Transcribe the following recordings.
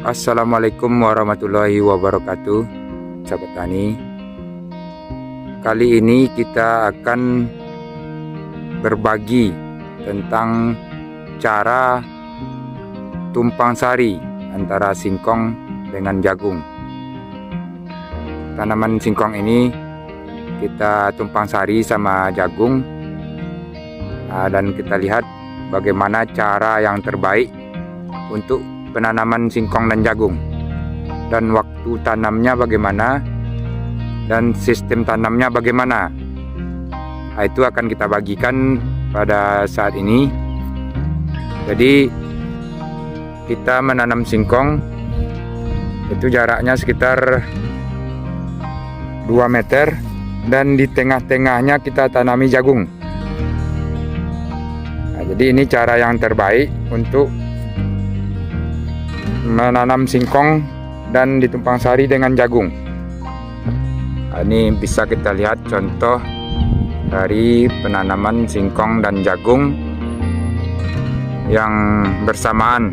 Assalamualaikum warahmatullahi wabarakatuh, sahabat tani. Kali ini kita akan berbagi tentang cara tumpang sari antara singkong dengan jagung. Tanaman singkong ini kita tumpang sari sama jagung, dan kita lihat bagaimana cara yang terbaik untuk penanaman singkong dan jagung, dan waktu tanamnya bagaimana, dan sistem tanamnya bagaimana. Itu akan kita bagikan pada saat ini. Jadi kita menanam singkong itu jaraknya sekitar 2 meter, dan di tengah-tengahnya kita tanami jagung. Jadi ini cara yang terbaik untuk menanam singkong dan ditumpang sari dengan jagung. Ini bisa kita lihat contoh dari penanaman singkong dan jagung yang bersamaan,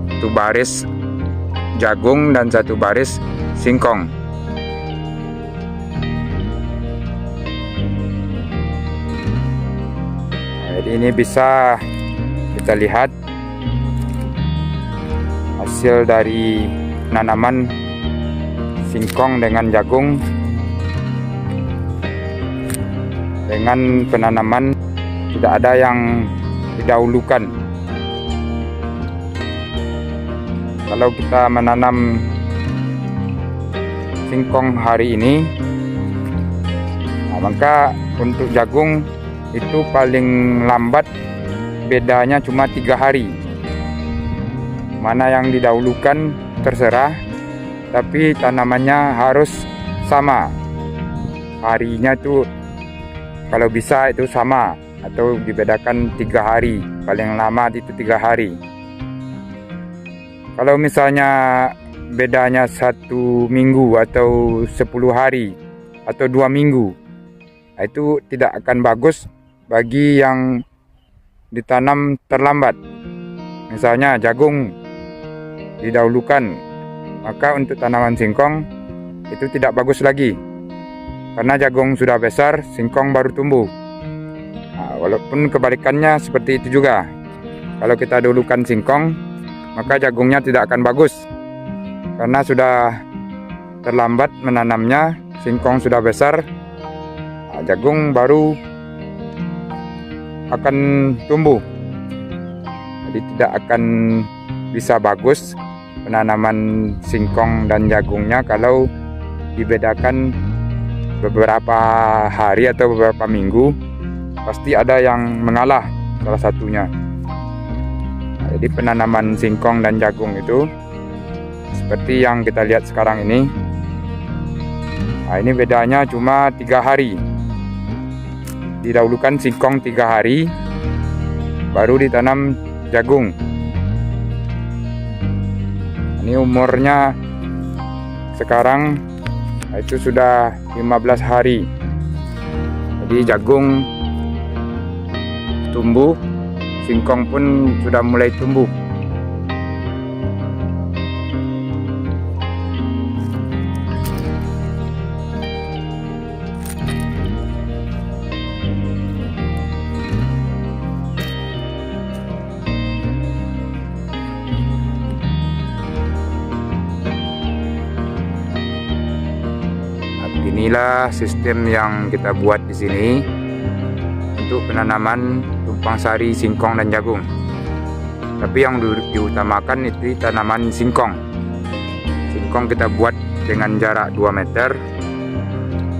satu baris jagung dan satu baris singkong. Jadi ini bisa kita lihat hasil dari penanaman singkong dengan jagung dengan penanaman tidak ada yang didahulukan. Kalau kita menanam singkong hari ini, maka untuk jagung itu paling lambat bedanya cuma 3 hari. Mana yang didahulukan terserah, tapi tanamannya harus sama harinya tuh, kalau bisa itu sama atau dibedakan 3 hari, paling lama itu 3 hari. Kalau misalnya bedanya 1 minggu atau 10 hari atau 2 minggu, itu tidak akan bagus bagi yang ditanam terlambat. Misalnya jagung didahulukan, maka untuk tanaman singkong itu tidak bagus lagi, karena jagung sudah besar, singkong baru tumbuh. Walaupun kebalikannya seperti itu juga. Kalau kita dahulukan singkong, maka jagungnya tidak akan bagus, karena sudah terlambat menanamnya, singkong sudah besar, jagung baru akan tumbuh. Jadi tidak akan bisa bagus penanaman singkong dan jagungnya kalau dibedakan beberapa hari atau beberapa minggu. Pasti ada yang mengalah salah satunya. Jadi penanaman singkong dan jagung itu seperti yang kita lihat sekarang ini. Ini bedanya cuma 3 hari. Didahulukan singkong 3 hari, baru ditanam jagung. Ini umurnya sekarang itu sudah 15 hari. Jadi jagung tumbuh, singkong pun sudah mulai tumbuh. Inilah sistem yang kita buat di sini untuk penanaman tumpang sari singkong dan jagung. Tapi yang diutamakan itu tanaman singkong. Singkong kita buat dengan jarak 2 meter,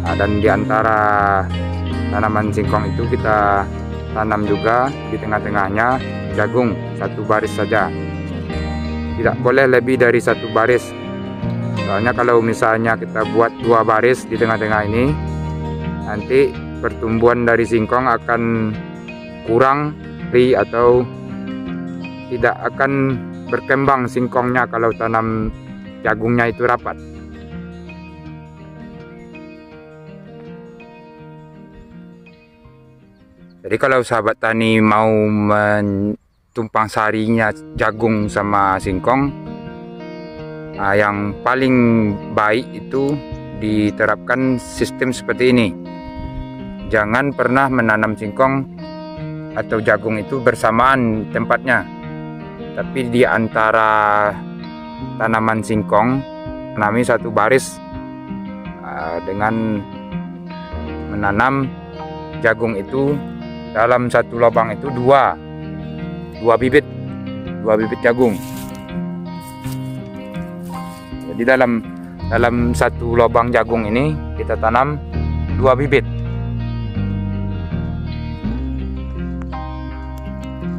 dan di antara tanaman singkong itu kita tanam juga di tengah-tengahnya jagung, 1 baris saja. Tidak boleh lebih dari 1 baris. Soalnya kalau misalnya kita buat 2 baris di tengah-tengah ini, nanti pertumbuhan dari singkong akan kurang atau tidak akan berkembang singkongnya kalau tanam jagungnya itu rapat. Jadi kalau sahabat tani mau tumpang sarinya jagung sama singkong, Yang paling baik itu diterapkan sistem seperti ini. Jangan pernah menanam singkong atau jagung itu bersamaan tempatnya, tapi di antara tanaman singkong tanami satu baris dengan menanam jagung itu dalam satu lubang itu dua bibit jagung. Jadi dalam satu lubang jagung ini kita tanam 2 bibit.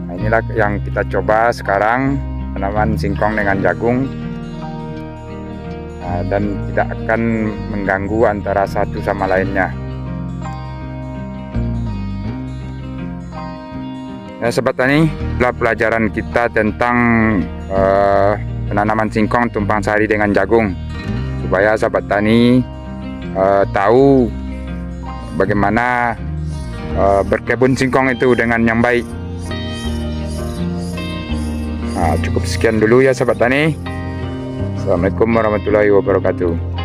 Nah, inilah yang kita coba sekarang, tanaman singkong dengan jagung, dan tidak akan mengganggu antara satu sama lainnya. Nah, Sobat Tani, pelajaran kita tentang penanaman singkong tumpang sari dengan jagung, supaya sahabat tani tahu bagaimana berkebun singkong itu dengan yang baik. Cukup sekian dulu ya sahabat tani. Assalamualaikum warahmatullahi wabarakatuh.